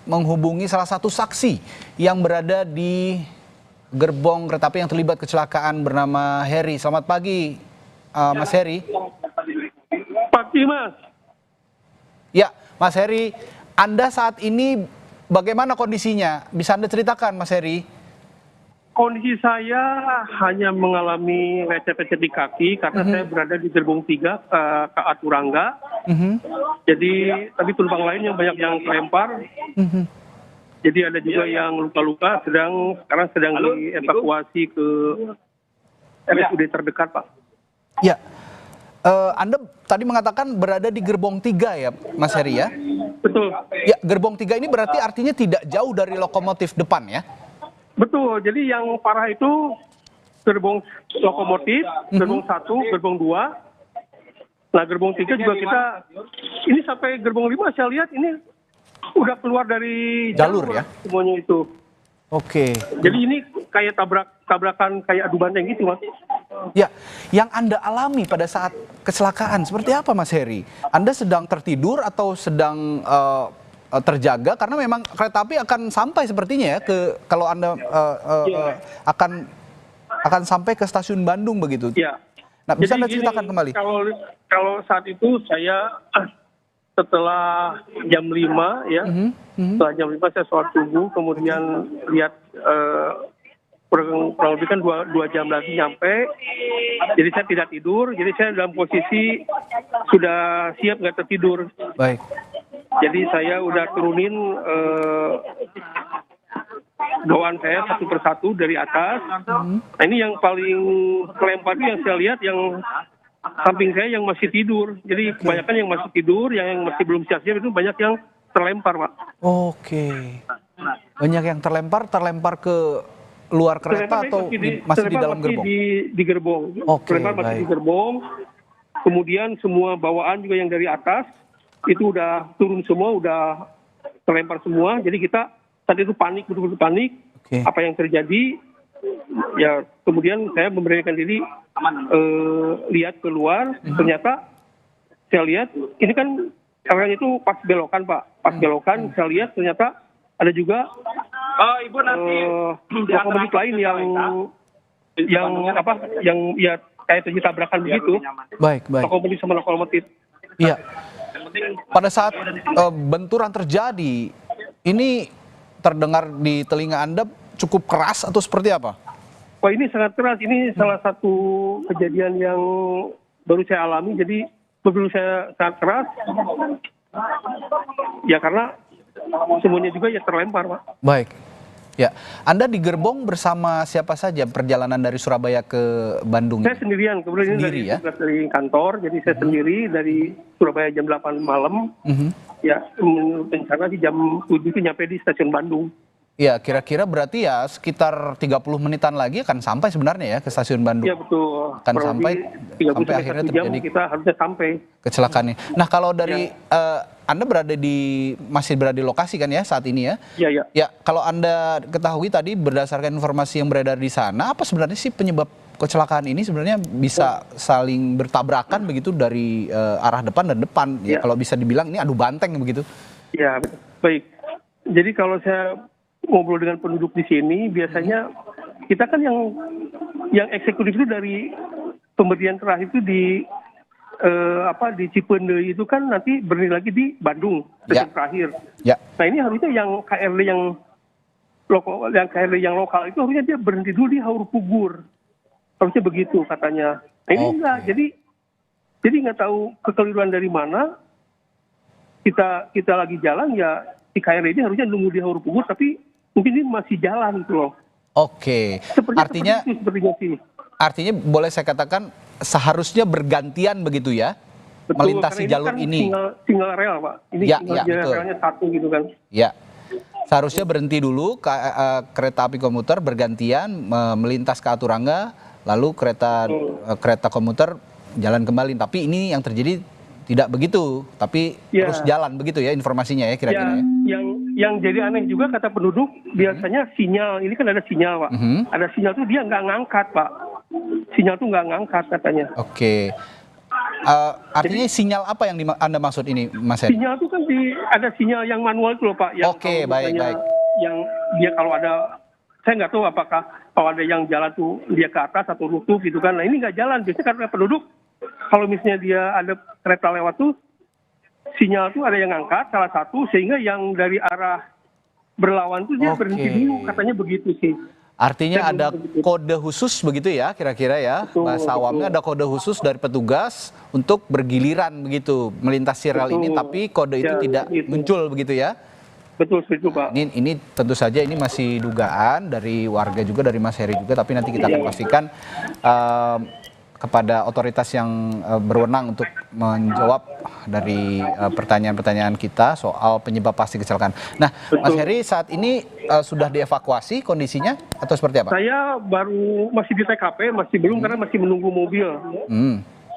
Menghubungi salah satu saksi yang berada di gerbong kereta api yang terlibat kecelakaan bernama Heri. Selamat pagi, Mas Heri. Pagi, Mas. Ya, Mas Heri, Anda saat ini bagaimana kondisinya? Bisa Anda ceritakan, Mas Heri? Kondisi saya hanya mengalami lecet-lecet di kaki karena saya berada di gerbong 3 ke Aturangga. Jadi, tapi penumpang lain yang banyak yang kelempar. Jadi ada juga yang luka-luka, sekarang sedang dievakuasi ke RSUD terdekat, Pak. Ya, Anda tadi mengatakan berada di gerbong 3 ya, Mas Heri ya? Betul. Ya, gerbong 3 ini berarti artinya tidak jauh dari lokomotif depan ya? Betul, jadi yang parah itu gerbong lokomotif, gerbong 1, gerbong 2. Nah, gerbong 3 juga kita, ini sampai gerbong 5 saya lihat ini udah keluar dari jalur ya? Semuanya itu. Oke. Jadi ini kayak tabrakan kayak adu banteng gitu, Mas. Ya, yang Anda alami pada saat kecelakaan seperti apa, Mas Heri? Anda sedang tertidur atau sedang terjaga karena memang kereta api akan sampai sepertinya ya ke kalau Anda akan sampai ke stasiun Bandung begitu. Ya. Nah, bisa Anda Jadi ceritakan kembali? Kalau saat itu saya setelah jam 5 ya. Setelah jam 5 saya sholat subuh, kemudian lihat kurang lebih kan 2 jam lagi nyampe. Jadi saya tidak tidur, jadi saya dalam posisi sudah siap nggak tertidur. Baik. Jadi saya udah turunin bawaan saya satu persatu dari atas. Nah, ini yang paling kelempar yang saya lihat yang samping saya yang masih tidur. Jadi kebanyakan yang masih tidur, yang masih belum siap-siap itu banyak yang terlempar, Pak. Oke. Banyak yang terlempar ke luar kereta atau masih di dalam gerbong? Di gerbong. Oke, Terlempar masih baik. di gerbong. Kemudian semua bawaan juga yang dari atas itu udah turun semua, udah terlempar semua. Jadi kita saat itu panik, betul-betul panik. Oke. Apa yang terjadi? Ya, kemudian saya memberanikan diri lihat keluar. Ternyata saya lihat ini kan arahnya itu pas belokan, Pak. Pas belokan saya lihat ternyata ada juga lokomotif lain yang ya kayak terjadi tabrakan begitu. Baik. Lokomotif sama lokomotif. Iya. Pada saat benturan terjadi, ini terdengar di telinga Anda cukup keras atau seperti apa? Wah, ini sangat keras. Ini salah satu kejadian yang baru saya alami. Jadi begitu saya sangat keras, ya karena semuanya juga ya terlempar, Pak. Baik. Ya, Anda di gerbong bersama siapa saja perjalanan dari Surabaya ke Bandung? Saya sendirian, kemudian Sendiri, ini dari kantor, jadi saya sendiri dari Surabaya jam 8 malam. Ya, rencana di jam 7 itu nyampe di stasiun Bandung. Ya, kira-kira berarti ya sekitar 30 menitan lagi akan sampai sebenarnya ya ke stasiun Bandung. Ya, betul. Akan sampai akhirnya terjadi kita harusnya sampai kecelakaan ini. Nah, kalau dari Anda masih berada di lokasi kan ya saat ini ya? Iya. Ya, kalau Anda ketahui tadi berdasarkan informasi yang beredar di sana, apa sebenarnya sih penyebab kecelakaan ini sebenarnya bisa saling bertabrakan begitu dari arah depan dan depan ya, kalau bisa dibilang ini adu banteng begitu. Ya, baik. Jadi kalau saya ngobrol dengan penduduk di sini, biasanya kita kan yang eksekutif itu dari pemberian terakhir itu di Cipende itu kan nanti berhenti lagi di Bandung stasiun terakhir. Ya. Nah, ini harusnya yang KRD yang lokal itu harusnya dia berhenti dulu di Haur Pugur. Harusnya begitu katanya. Nah, ini enggak. Jadi nggak tahu kekeliruan dari mana. Kita lagi jalan ya si KRD ini harusnya nunggu di Haur Pugur, tapi mungkin ini masih jalan gitu loh. Oke. Artinya boleh saya katakan seharusnya bergantian begitu ya? Betul, melintasi jalur kan ini. Single rel, Pak. Ini relnya satu gitu kan. Ya. Seharusnya berhenti dulu kereta api komuter bergantian melintas ke Aturangga, lalu kereta komuter jalan kembali. Tapi ini yang terjadi tidak begitu, tapi terus jalan begitu ya informasinya ya kira-kira ya. Yang jadi aneh juga kata penduduk, biasanya sinyal, ini kan ada sinyal, Pak. Ada sinyal tuh dia nggak ngangkat, Pak. Sinyal tuh nggak ngangkat katanya. Oke. Artinya sinyal apa yang Anda maksud ini, Mas Heri? Sinyal itu kan ada sinyal yang manual itu loh Pak. Yang Oke, baik. Yang dia kalau ada, saya nggak tahu apakah kalau ada yang jalan tuh dia ke atas atau runtuh gitu kan. Nah ini nggak jalan, biasanya karena penduduk, kalau misalnya dia ada kereta lewat tuh, sinyal tuh ada yang angkat salah satu, sehingga yang dari arah berlawan tuh dia berhenti dulu, katanya begitu sih. Artinya ada kode khusus begitu ya, kira-kira ya, bahasa awamnya ada kode khusus dari petugas untuk bergiliran begitu melintasi rel ini, tapi kode itu tidak muncul begitu ya? Betul, setuju Pak. Ini tentu saja ini masih dugaan dari warga juga, dari Mas Heri juga, tapi nanti kita akan pastikan kepada otoritas yang berwenang untuk menjawab dari pertanyaan-pertanyaan kita soal penyebab pasti kecelakaan. Nah, betul. Mas Heri saat ini sudah dievakuasi kondisinya atau seperti apa? Saya baru masih di TKP, masih belum karena masih menunggu mobil.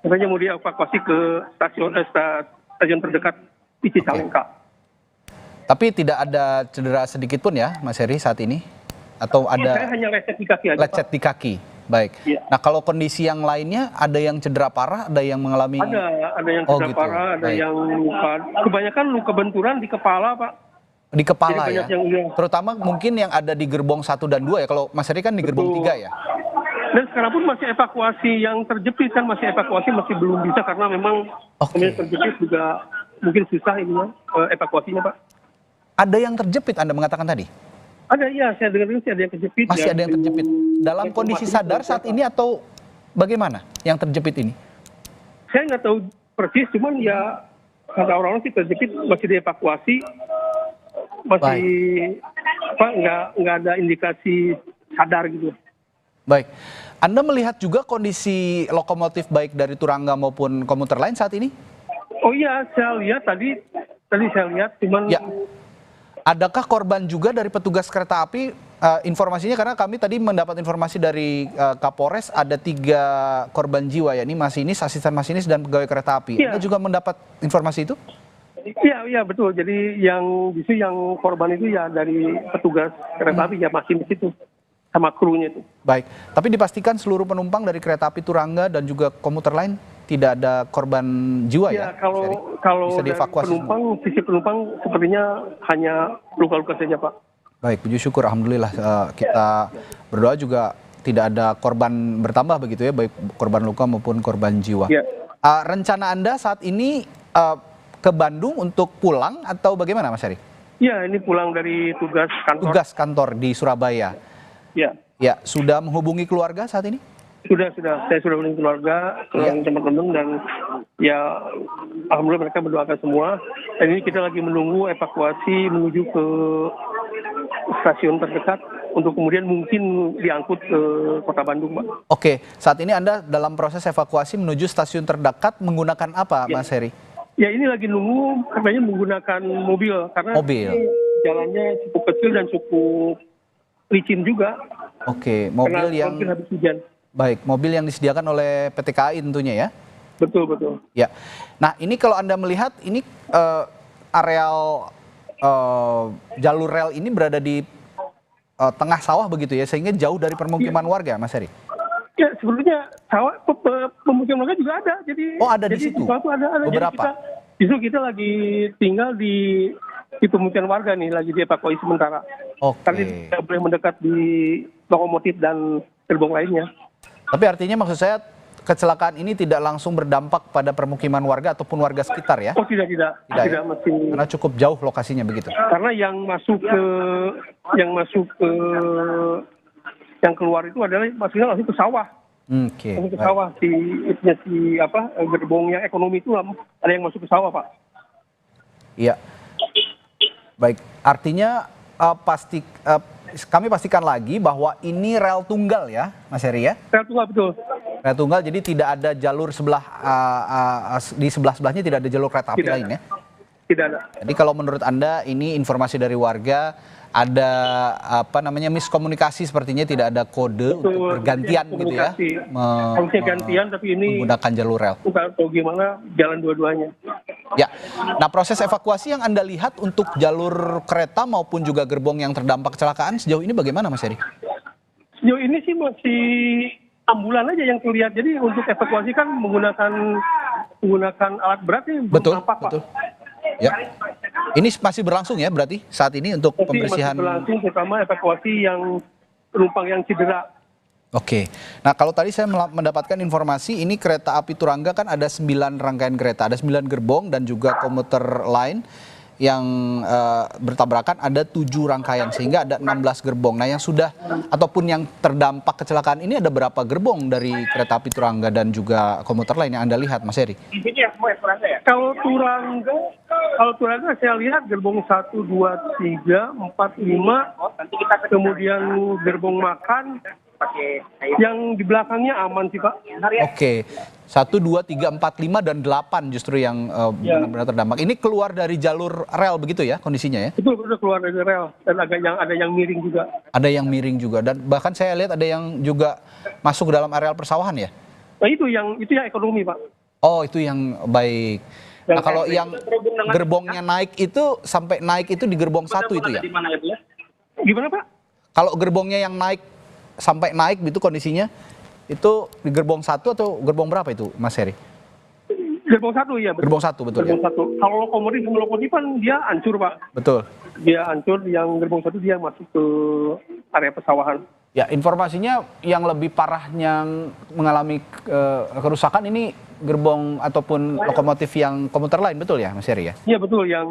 Katanya mau dievakuasi ke stasiun terdekat di Cicalengka. Tapi tidak ada cedera sedikit pun ya, Mas Heri saat ini? Atau ada? Saya hanya lecet di kaki aja. Lecet di kaki. Baik. Ya. Nah, kalau kondisi yang lainnya, ada yang cedera parah, ada yang mengalami? Ada yang cedera parah, ada yang luka. Kebanyakan luka benturan di kepala, Pak. Di kepala ya? Terutama mungkin yang ada di gerbong 1 dan 2 ya, kalau Mas Heri kan di gerbong 3 ya? Dan sekarang pun masih evakuasi yang terjepit kan, masih belum bisa karena memang terjepit juga mungkin susah ini evakuasinya, Pak. Ada yang terjepit Anda mengatakan tadi? Ada, iya, saya dengar sih ada yang terjepit. Masih ada yang terjepit. Dalam kondisi sadar saat ini atau bagaimana yang terjepit ini? Saya nggak tahu persis, cuman ya kata orang-orang sih terjepit, masih dievakuasi, masih nggak ada indikasi sadar gitu. Baik. Anda melihat juga kondisi lokomotif baik dari Turangga maupun komuter lain saat ini? Oh iya, saya lihat tadi saya lihat, cuman ya. Adakah korban juga dari petugas kereta api? Informasinya karena kami tadi mendapat informasi dari Kapolres ada 3 korban jiwa, yakni masinis, asisten masinis dan pegawai kereta api. Anda juga mendapat informasi itu? Iya betul. Jadi yang korban itu ya dari petugas kereta api ya, masinis itu sama krunya itu. Baik. Tapi dipastikan seluruh penumpang dari kereta api Turangga dan juga komuter lain tidak ada korban jiwa ya? Kalau sisi penumpang sepertinya hanya luka-luka saja, Pak. Baik, puji syukur, alhamdulillah. Kita berdoa juga tidak ada korban bertambah begitu ya, baik korban luka maupun korban jiwa. Ya. Rencana Anda saat ini ke Bandung untuk pulang atau bagaimana, Mas Heri? Iya, ini pulang dari tugas kantor. Tugas kantor di Surabaya. Ya. Ya, sudah menghubungi keluarga saat ini? Sudah. Saya sudah menghubungi keluarga, teman-teman, dan ya alhamdulillah mereka mendoakan semua. Dan ini kita lagi menunggu evakuasi menuju ke stasiun terdekat untuk kemudian mungkin diangkut ke Kota Bandung, Pak. Oke, saat ini Anda dalam proses evakuasi menuju stasiun terdekat menggunakan apa, Mas Heri? Ya ini lagi nunggu, katanya menggunakan mobil karena jalannya cukup kecil dan cukup licin juga. Oke, mobil yang habis hujan. Baik, mobil yang disediakan oleh PT KAI tentunya ya? Betul. Ya. Nah, ini kalau Anda melihat ini areal jalur rel ini berada di tengah sawah begitu ya, sehingga jauh dari permukiman warga, Mas Heri? Ya, sebetulnya sawah pemukiman warga juga ada. Jadi ada di situ? Ada. Beberapa? Justru kita lagi tinggal di pemukiman warga nih, lagi dievakuasi sementara. Kali tidak boleh mendekat di lokomotif dan gerbong lainnya. Tapi artinya maksud saya kecelakaan ini tidak langsung berdampak pada permukiman warga ataupun warga sekitar ya? Oh tidak masih. Karena cukup jauh lokasinya begitu. Karena yang keluar itu adalah maksudnya langsung ke sawah. Langsung ke sawah gerbong yang ekonomi itu ada yang masuk ke sawah, Pak. Iya. Baik, artinya kami pastikan lagi bahwa ini rel tunggal ya, Mas Heri ya? Rel tunggal, betul. Rel tunggal, jadi tidak ada jalur di sebelah-sebelahnya tidak ada jalur kereta api lain ya? Tidak ada. Jadi kalau menurut Anda ini informasi dari warga, ada miskomunikasi sepertinya, tidak ada kode untuk bergantian gitu ya? Harusnya gantian, tapi ini menggunakan jalur rel. Bukan tahu gimana jalan dua-duanya. Ya, nah proses evakuasi yang Anda lihat untuk jalur kereta maupun juga gerbong yang terdampak kecelakaan sejauh ini bagaimana, Mas Heri? Sejauh ini sih masih ambulan aja yang terlihat. Jadi untuk evakuasi kan menggunakan menggunakan alat berat ini belum Betul, tampak, Pak. betul. Ya. Ini masih berlangsung ya berarti saat ini untuk Masih pembersihan. berlangsung, terutama evakuasi yang penumpang yang cedera. Oke. Nah, kalau tadi saya mendapatkan informasi ini kereta api Turangga kan ada 9 rangkaian kereta, ada 9 gerbong dan juga komuter lain yang bertabrakan ada 7 rangkaian sehingga ada 16 gerbong. Nah, yang sudah ataupun yang terdampak kecelakaan ini ada berapa gerbong dari kereta api Turangga dan juga komuter lain yang Anda lihat, Mas Heri? Kalau Turangga saya lihat gerbong 1, 2, 3, 4, 5, kemudian gerbong makan, yang di belakangnya aman sih, Pak. Oke, 1, 2, 3, 4, 5, dan 8 justru yang benar-benar terdampak. Ini keluar dari jalur rel begitu ya kondisinya ya? Itu udah keluar dari rel dan ada yang miring juga. Ada yang miring juga dan bahkan saya lihat ada yang juga masuk ke dalam areal persawahan ya? Nah itu yang ekonomi, Pak. Oh itu yang baik. Nah kalau yang gerbongnya naik itu sampai naik itu di gerbong 1 itu ya? Gimana, Pak? Kalau gerbongnya yang naik sampai naik gitu kondisinya itu di gerbong 1 atau gerbong berapa itu, Mas Heri? Gerbong 1 ya. Gerbong 1 betul Gerbong ya? 1. Kalau lokomotif kan dia hancur, Pak. Betul. Dia hancur, yang gerbong 1 dia masuk ke area pesawahan. Ya, informasinya yang lebih parah yang mengalami kerusakan ini gerbong ataupun lokomotif yang komuter lain, betul ya, Mas Heri ya? Iya betul, yang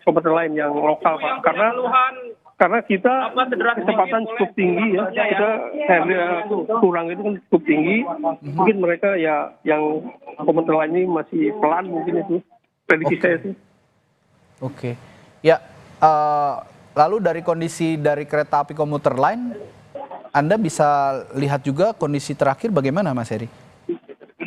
komuter lain yang lokal, Pak. Karena kita kecepatan cukup tinggi ya. Kita kurang itu kan cukup tinggi. Mungkin mereka ya yang komuter lain ini masih pelan mungkin itu. Prediksi saya sih. Oke. Ya, lalu dari kondisi dari kereta api komuter lain, Anda bisa lihat juga kondisi terakhir bagaimana, Mas Heri?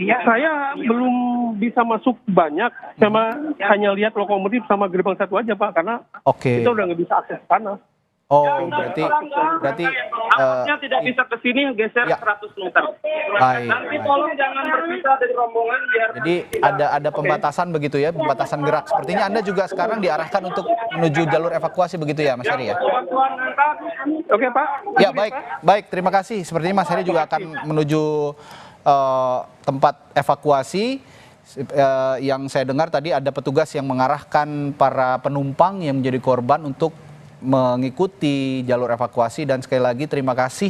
Saya belum bisa masuk banyak, sama hanya lihat lokomotif sama gerbang 1 aja, Pak, karena kita udah nggak bisa akses ke sana. Oh, berarti arahnya tidak bisa ke sini, geser ya. 100 meter. Baik, Nanti baik. tolong jangan berpisah dari rombongan biar. Jadi ada pembatasan begitu ya, pembatasan gerak. Sepertinya Anda juga sekarang diarahkan untuk menuju jalur evakuasi begitu ya, Mas Heri ya? Bantuan angkat. Oke, Pak. Ya, baik. Terima kasih. Sepertinya Mas Heri juga akan menuju tempat evakuasi. Yang saya dengar tadi ada petugas yang mengarahkan para penumpang yang menjadi korban untuk mengikuti jalur evakuasi. Dan sekali lagi terima kasih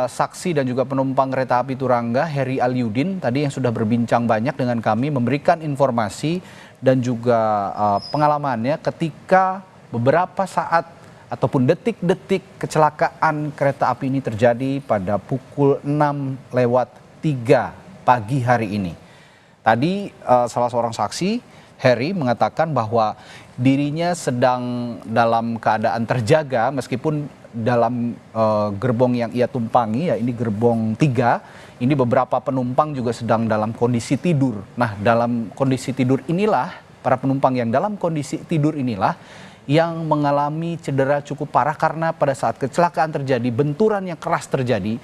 saksi dan juga penumpang kereta api Turangga Heri Aliudin tadi yang sudah berbincang banyak dengan kami, memberikan informasi dan juga pengalamannya ketika beberapa saat ataupun detik-detik kecelakaan kereta api ini terjadi pada pukul 6:03 pagi hari ini. Tadi salah seorang saksi, Heri, mengatakan bahwa dirinya sedang dalam keadaan terjaga meskipun dalam gerbong yang ia tumpangi, ya ini gerbong 3, ini beberapa penumpang juga sedang dalam kondisi tidur. Nah, dalam kondisi tidur inilah, para penumpang yang dalam kondisi tidur inilah yang mengalami cedera cukup parah karena pada saat kecelakaan terjadi, benturan yang keras terjadi,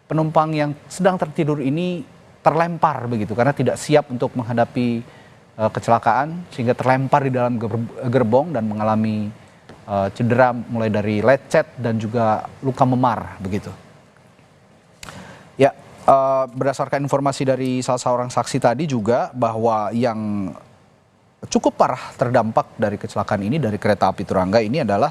penumpang yang sedang tertidur ini terlempar begitu karena tidak siap untuk menghadapi kecelakaan sehingga terlempar di dalam gerbong dan mengalami cedera mulai dari lecet dan juga luka memar begitu. Ya, berdasarkan informasi dari salah seorang saksi tadi juga bahwa yang cukup parah terdampak dari kecelakaan ini dari kereta api Turangga ini adalah